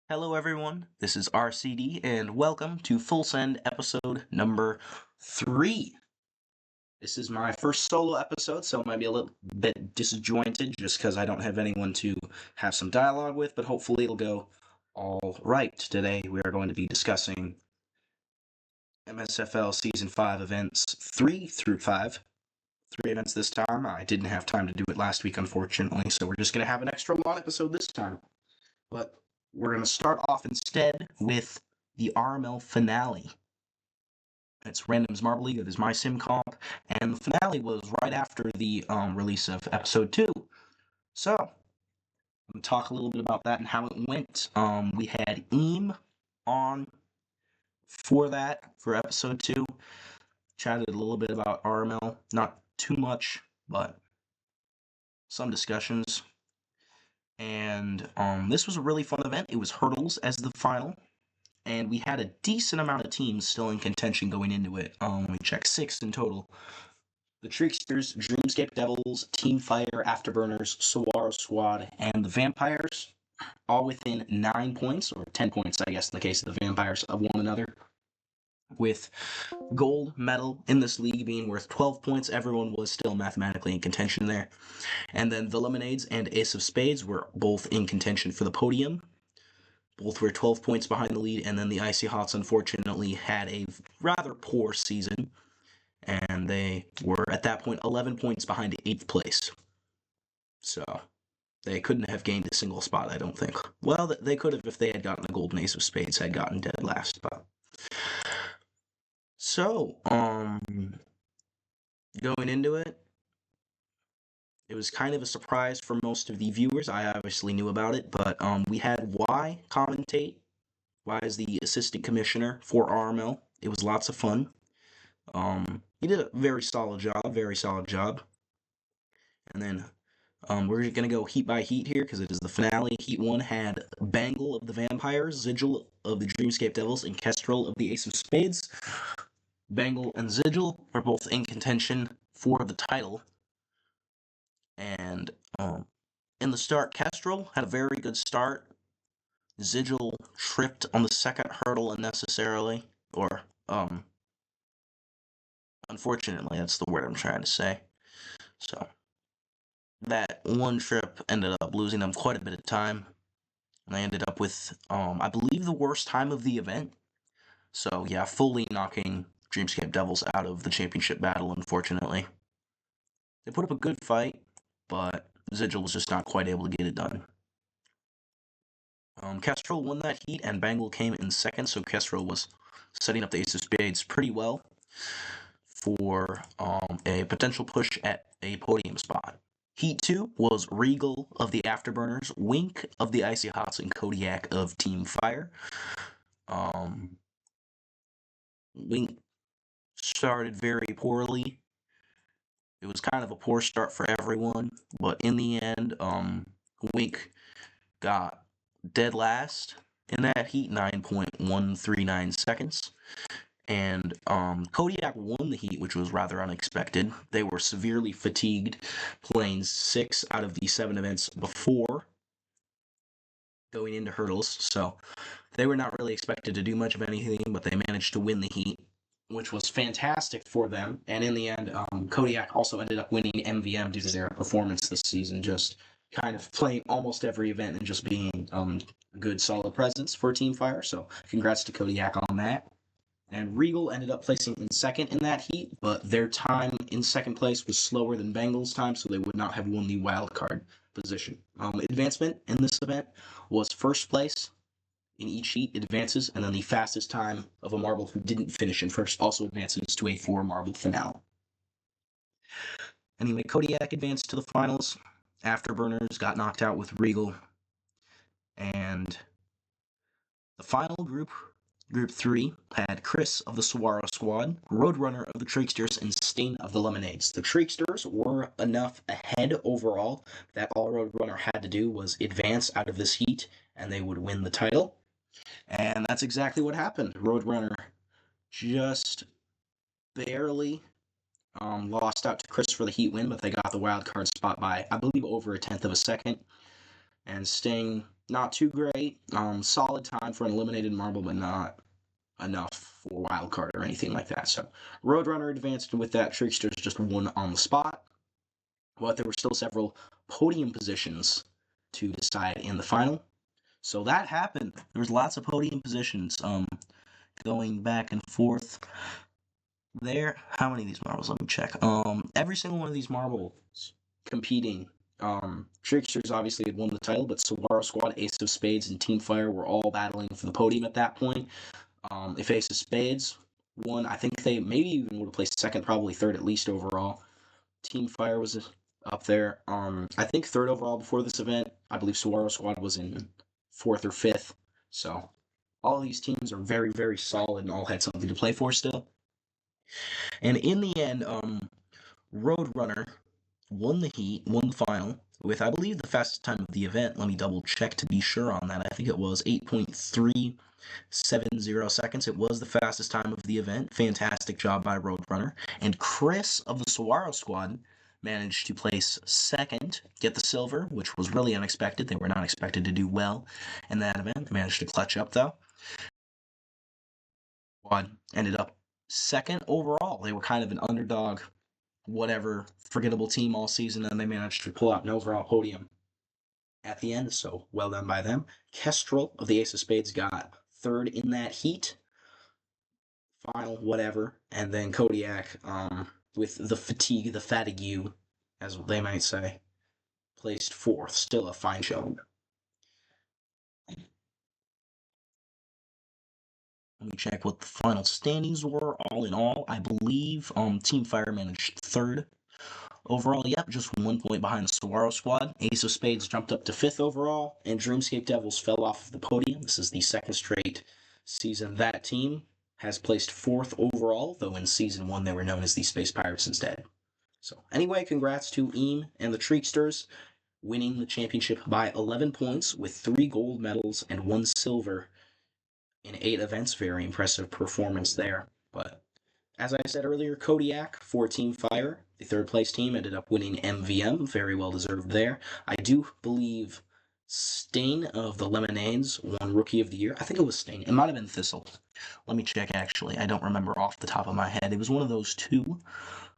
Hello, everyone. This is RCD, and welcome to Full Send episode number 3. This is my first solo episode, so it might be a little bit disjointed just because I don't have anyone to have some dialogue with, but hopefully it'll go all right. Today we are going to be discussing MSFL Season 5 events 3 through 5. 3 events this time. I didn't have time to do it last week, unfortunately, so we're just going to have an extra long episode this time. But we're going to start off instead with the RML finale. It's Random's Marble League. It is my sim comp, and the finale was right after the release of episode 2. So, I'm going to talk a little bit about that and how it went. We had on for episode 2. Chatted a little bit about RML. Not too much, but some discussions. And this was a really fun event. It was hurdles as the final. And we had a decent amount of teams still in contention going into it. Let me check, 6 in total. The Tricksters, Dreamscape Devils, Teamfire, Afterburners, Saguaro Squad, and the Vampires, all within 9 points, or 10 points, I guess, in the case of the Vampires, of one another. With gold medal in this league being worth 12 points, everyone was still mathematically in contention there. And then the Lemonades and Ace of Spades were both in contention for the podium. Both were 12 points behind the lead, and then the Icy Hots unfortunately had a rather poor season, and they were at that point 11 points behind 8th place. So they couldn't have gained a single spot, I don't think. Well, they could have if they had gotten a golden Ace of Spades, had gotten dead last spot. So, going into it, it was kind of a surprise for most of the viewers. I obviously knew about it, but we had Y commentate. Y is the assistant commissioner for RML. It was lots of fun. He did a very solid job. And then we're going to go heat by heat here because it is the finale. Heat 1 had Bangle of the Vampires, Zigil of the Dreamscape Devils, and Kestrel of the Ace of Spades. Bangle and Zigil are both in contention for the title. And in the start, Kestrel had a very good start. Zigil tripped on the second hurdle unnecessarily, or unfortunately, that's the word I'm trying to say. So that one trip ended up losing them quite a bit of time, and I ended up with I believe the worst time of the event. So yeah, fully knocking Dreamscape Devils out of the championship battle, unfortunately. They put up a good fight, but Zigil was just not quite able to get it done. Kestrel won that heat, and Bangle came in second, so Kestrel was setting up the Ace of Spades pretty well for a potential push at a podium spot. Heat 2 was Regal of the Afterburners, Wink of the Icy Hots, and Kodiak of Team Fire. Wink started very poorly. It was kind of a poor start for everyone, but in the end, Wink got dead last in that heat, 9.139 seconds. And Kodiak won the heat, which was rather unexpected. They were severely fatigued, playing 6 out of the 7 events before going into hurdles, so they were not really expected to do much of anything, but they managed to win the heat, which was fantastic for them. And in the end, Kodiak also ended up winning MVM due to their performance this season, just kind of playing almost every event and just being a good, solid presence for Team Fire. So congrats to Kodiak on that. And Regal ended up placing in second in that heat, but their time in second place was slower than Bengals' time, so they would not have won the wild card position. Advancement in this event was first place in each heat advances, and then the fastest time of a marble who didn't finish in first also advances to a 4 marble finale. Anyway, Kodiak advanced to the finals. Afterburners got knocked out with Regal. And the final group 3, had Chris of the Saguaro Squad, Roadrunner of the Tricksters, and Sting of the Lemonades. The Tricksters were enough ahead overall that all Roadrunner had to do was advance out of this heat, and they would win the title. And that's exactly what happened. Roadrunner just barely lost out to Chris for the heat win, but they got the wild card spot by, I believe, over a tenth of a second. And Sting not too great. Solid time for an eliminated marble, but not enough for wild card or anything like that. So Roadrunner advanced, and with that, Tricksters just won on the spot. But there were still several podium positions to decide in the final. So that happened. There was lots of podium positions going back and forth there. How many of these marbles? Let me check. Every single one of these marbles competing. Tricksters obviously had won the title, but Saguaro Squad, Ace of Spades, and Team Fire were all battling for the podium at that point. If Ace of Spades won, I think they maybe even would have placed second, probably third at least overall. Team Fire was up there. I think third overall before this event. I believe Saguaro Squad was in fourth or fifth. So all of these teams are very, very solid and all had something to play for still. And in the end, Roadrunner won the heat, won the final with, I believe, the fastest time of the event. Let me double check to be sure on that. I think it was 8.370 seconds. It was the fastest time of the event. Fantastic job by Roadrunner. And Chris of the Saguaro Squad managed to place second, get the silver, which was really unexpected. They were not expected to do well in that event. They managed to clutch up, though. Squad ended up second overall. They were kind of an underdog, whatever, forgettable team all season, and they managed to pull out an overall podium at the end, so well done by them. Kestrel of the Ace of Spades got third in that heat. Final, whatever. And then Kodiak, with the fatigue, as they might say, placed fourth. Still a fine showing. Let me check what the final standings were. All in all, I believe Team Fire managed third. Overall, yep, just 1 point behind the Saguaro Squad. Ace of Spades jumped up to fifth overall, and Dreamscape Devils fell off of the podium. This is the second straight season that team has placed fourth overall, though in season 1 they were known as the Space Pirates instead. So anyway, congrats to Eam and the Tricksters, winning the championship by 11 points with 3 gold medals and 1 silver in 8 events. Very impressive performance there. But as I said earlier, Kodiak for Team Fire, the third place team, ended up winning MVM. Very well deserved there. I do believe Stain of the Lemonades won Rookie of the Year. I think it was Stain. It might have been Thistle. Let me check, actually. I don't remember off the top of my head. It was one of those two.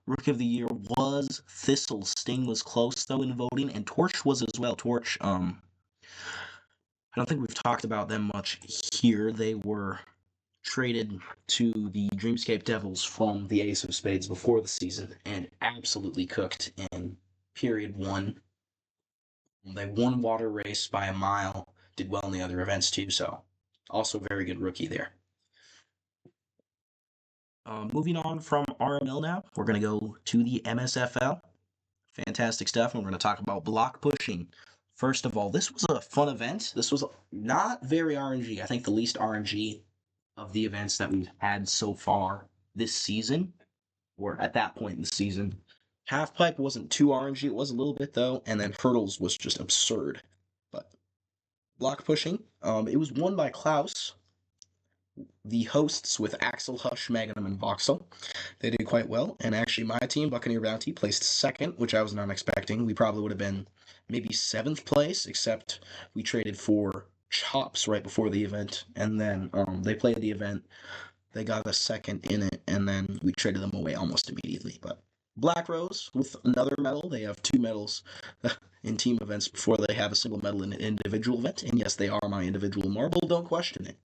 Rookie of the Year was Thistle. Sting was close, though, in voting, and Torch was as well. Torch, I don't think we've talked about them much here. They were traded to the Dreamscape Devils from the Ace of Spades before the season and absolutely cooked in period 1. They won Water Race by a mile, did well in the other events too, so also very good rookie there. Moving on from RML now, we're going to go to the MSFL. Fantastic stuff, and we're going to talk about block pushing. First of all, this was a fun event. This was not very RNG. I think the least RNG of the events that we've had so far this season, or at that point in the season. Halfpipe wasn't too RNG, it was a little bit though, and then hurdles was just absurd. But block pushing, it was won by Klaus, the hosts with Axel, Hush, Magnum, and Voxel. They did quite well, and actually my team, Buccaneer Bounty, placed second, which I was not expecting. We probably would have been maybe 7th place, except we traded for Chops right before the event, and then they played the event. They got a second in it, and then we traded them away almost immediately. But Black Rose with another medal. They have 2 medals in team events before they have a single medal in an individual event. And yes, they are my individual marble. Don't question it.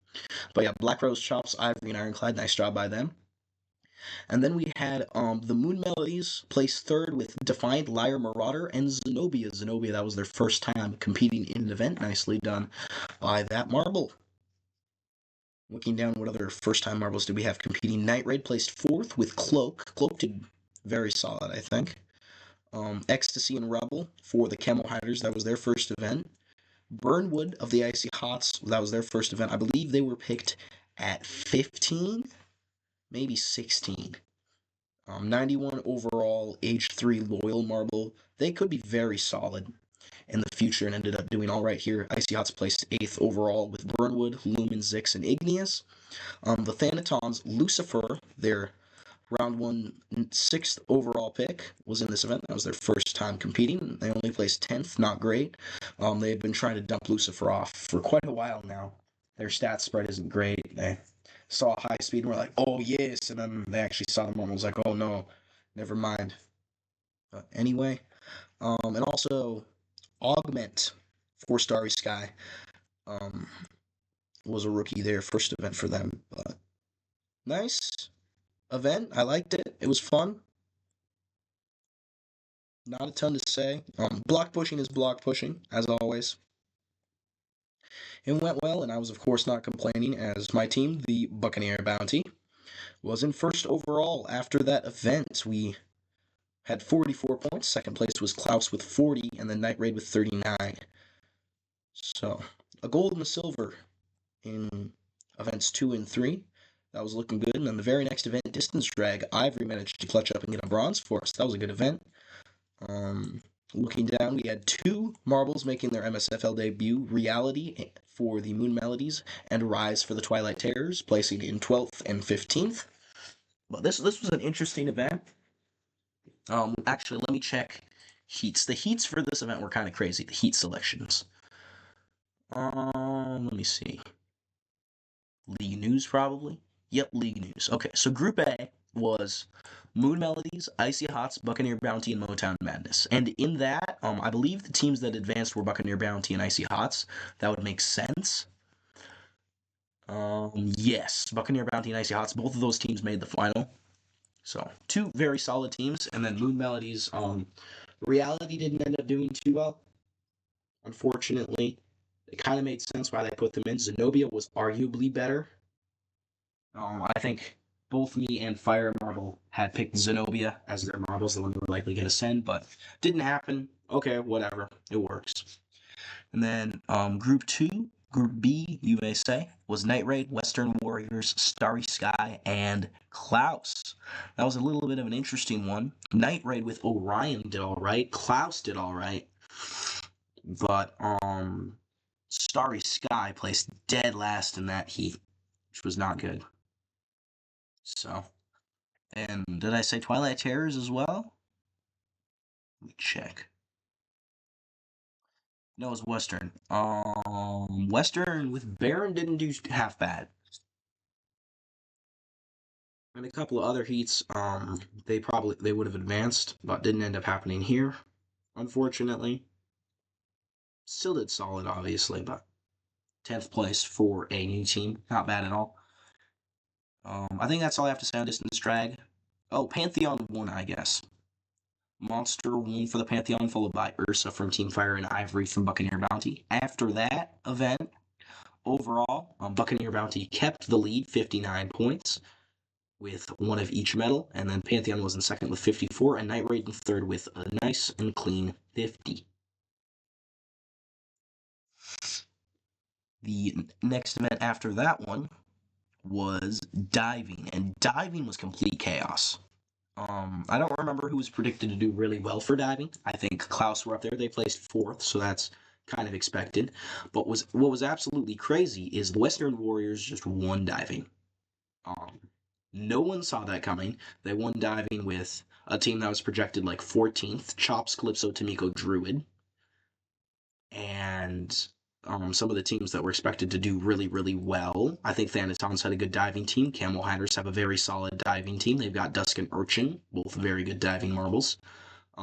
But yeah, Black Rose, Chops, Ivory, and Ironclad. Nice job by them. And then we had the Moon Melodies placed third with Defiant, Liar, Marauder, and Zenobia. Zenobia, that was their first time competing in an event. Nicely done by that marble. Looking down, what other first-time marbles did we have competing? Night Raid placed 4th with Cloak. Cloak did very solid, I think. Ecstasy and Rebel for the Camo Hiders. That was their first event. Burnwood of the Icy Hots. That was their first event. I believe they were picked at 15, maybe 16. 91 overall, age 3 loyal marble. They could be very solid in the future and ended up doing all right here. Icy Hots placed 8th overall with Burnwood, Lumen, Zix, and Igneous. The Thanatons, Lucifer, their Round one, sixth overall pick was in this event. That was their first time competing. They only placed 10th, not great. They've been trying to dump Lucifer off for quite a while now. Their stat spread isn't great. They saw high speed and were like, oh yes, and then they actually saw the normal. Was like, oh no, never mind. But anyway, and also Augment for Starry Sky was a rookie there, first event for them. But nice event. I liked it. It was fun. Not a ton to say. Block pushing is block pushing, as always. It went well, and I was, of course, not complaining, as my team, the Buccaneer Bounty, was in first overall after that event. We had 44 points. Second place was Klaus with 40, and then Night Raid with 39. So, a gold and a silver in events 2 and 3. That was looking good. And then the very next event, Distance Drag, Ivory managed to clutch up and get a bronze for us. That was a good event. Looking down, we had 2 marbles making their MSFL debut, Reality for the Moon Melodies and Rise for the Twilight Terrors, placing in 12th and 15th. But this was an interesting event. Actually, let me check heats. The heats for this event were kind of crazy, the heat selections. Let me see. League News, probably? Yep, League News. Okay, so Group A was Moon Melodies, Icy Hots, Buccaneer Bounty, and Motown Madness. And in that, I believe the teams that advanced were Buccaneer Bounty and Icy Hots. That would make sense. Yes, Buccaneer Bounty and Icy Hots, both of those teams made the final. So, 2 very solid teams. And then Moon Melodies, Reality didn't end up doing too well, unfortunately. It kind of made sense why they put them in. Zenobia was arguably better. I think both me and Fire Marble had picked Zenobia as their marbles, the one who were likely going to send, but didn't happen. Okay, whatever. It works. And then Group 2, Group B, you may say, was Night Raid, Western Warriors, Starry Sky, and Klaus. That was a little bit of an interesting one. Night Raid with Orion did all right. Klaus did all right. But Starry Sky placed dead last in that heat, which was not good. So, and did I say Twilight Terrors as well? Let me check. No, it was Western. Western with Baron didn't do half bad. And a couple of other heats, they would have advanced, but didn't end up happening here, unfortunately. Still did solid, obviously, but 10th place for a new team, not bad at all. I think that's all I have to say on Distance Drag. Oh, Pantheon won, I guess. Monster won for the Pantheon, followed by Ursa from Team Fire and Ivory from Buccaneer Bounty. After that event, overall, Buccaneer Bounty kept the lead, 59 points, with 1 of each medal, and then Pantheon was in second with 54, and Night Raid in third with a nice and clean 50. The next event after that one was diving, and diving was complete chaos. I don't remember who was predicted to do really well for diving. I think Klaus were up there. They placed 4th, so that's kind of expected. But what was absolutely crazy is the Western Warriors just won diving. No one saw that coming. They won diving with a team that was projected like 14th, Chops, Calypso, Tamiko, Druid. And some of the teams that were expected to do really, really well. I think Thanatons had a good diving team. Camel Hatters have a very solid diving team. They've got Dusk and Urchin, both very good diving marbles.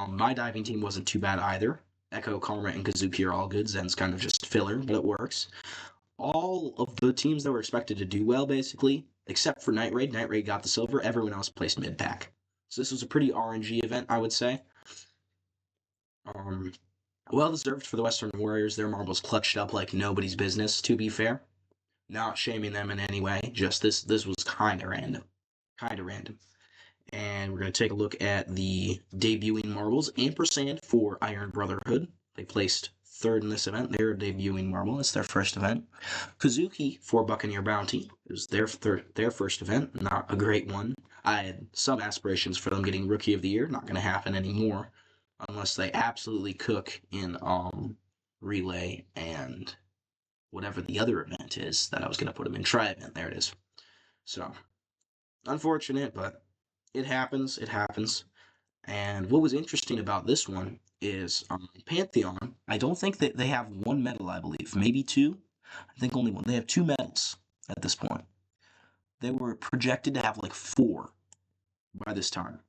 My diving team wasn't too bad either. Echo, Karma, and Kazuki are all good. Zen's kind of just filler, but it works. All of the teams that were expected to do well, basically, except for Night Raid. Night Raid got the silver. Everyone else placed mid-pack. So this was a pretty RNG event, I would say. Well deserved for the Western Warriors. Their marbles clutched up like nobody's business, to be fair. Not shaming them in any way, just this was kind of random. Kind of random. And we're going to take a look at the debuting marbles. Ampersand for Iron Brotherhood. They placed 3rd in this event. They're a debuting marble. It's their first event. Kazuki for Buccaneer Bounty. It was their first event. Not a great one. I had some aspirations for them getting Rookie of the Year. Not going to happen anymore. Unless they absolutely cook in Relay and whatever the other event is that I was going to put them in. Tri-event, there it is. So, unfortunate, but It happens. It happens. And what was interesting about this one is Pantheon. I don't think that they have one medal. I believe maybe two. I think only one. They have two medals at this point. They were projected to have like four by this time.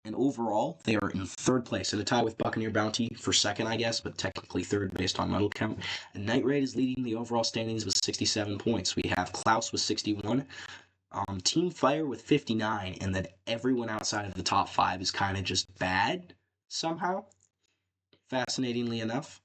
And overall, they are in third place in a tie with Buccaneer Bounty for second, I guess, but technically third based on medal count. And Night Raid is leading the overall standings with 67 points. We have Klaus with 61, Team Fire with 59, and then everyone outside of the top five is kind of just bad somehow. Fascinatingly enough,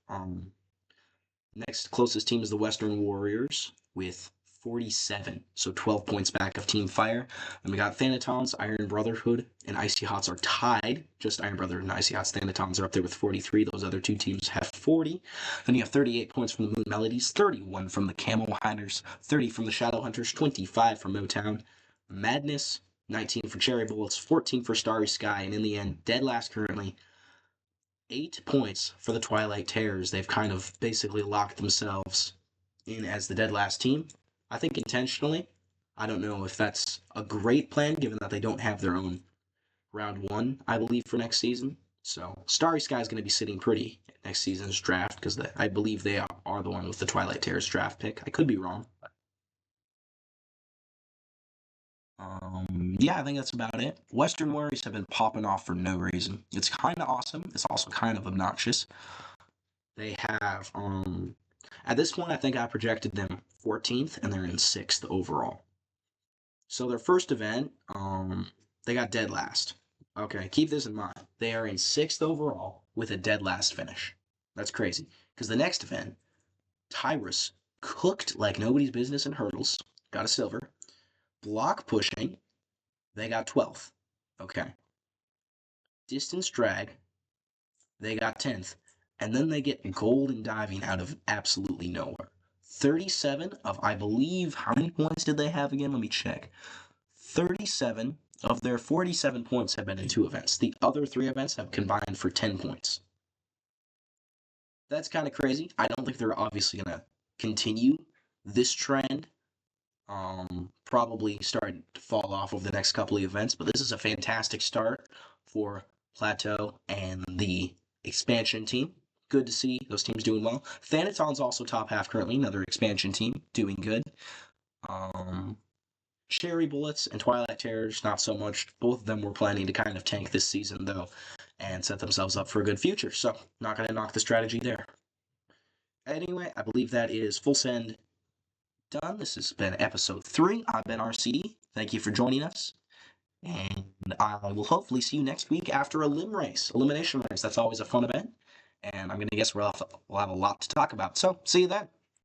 next closest team is the Western Warriors with 47, so 12 points back of Team Fire. And we got Thanatons, Iron Brotherhood, and Icy Hots are tied. Just Iron Brotherhood and Icy Hots. Thanatons are up there with 43. Those other two teams have 40. Then you have 38 points from the Moon Melodies, 31 from the Camo Hiders, 30 from the Shadow Hunters, 25 from Motown. Madness, 19 for Cherry Bullets, 14 for Starry Sky, and in the end, dead last currently, 8 points for the Twilight Terrors. They've kind of basically locked themselves in as the dead last team. I think intentionally. I don't know if that's a great plan given that they don't have their own round one, I believe, for next season. So Starry Sky is going to be sitting pretty next season's draft because I believe they are the one with the Twilight Terrors draft pick. I could be wrong. Yeah, I think that's about it. Western Warriors have been popping off for no reason. It's kind of awesome. It's also kind of obnoxious. They have, at this point, I think I projected them 14th, and they're in 6th overall. So their first event, they got dead last. Okay, keep this in mind. They are in 6th overall with a dead last finish. That's crazy. Because the next event, Tyrus cooked like nobody's business in hurdles, got a silver. Block pushing, they got 12th. Okay. Distance drag, they got 10th. And then they get gold in diving out of absolutely nowhere. 37 of, I believe, how many points did they have again? Let me check. 37 of their 47 points have been in 2 events. The other 3 events have combined for 10 points. That's kind of crazy. I don't think they're obviously going to continue this trend. Probably start to fall off over the next couple of events, but this is a fantastic start for Plateau and the expansion team. Good to see those teams doing well. Thanaton's also top half currently, another expansion team doing good. Cherry Bullets and Twilight Terrors, not so much. Both of them were planning to kind of tank this season, though, and set themselves up for a good future. So, not going to knock the strategy there. Anyway, I believe that is full send done. This has been episode 3. I've been RCD. Thank you for joining us. And I will hopefully see you next week after a elimination race. That's always a fun event. And I'm going to guess we'll have a lot to talk about. So, see you then.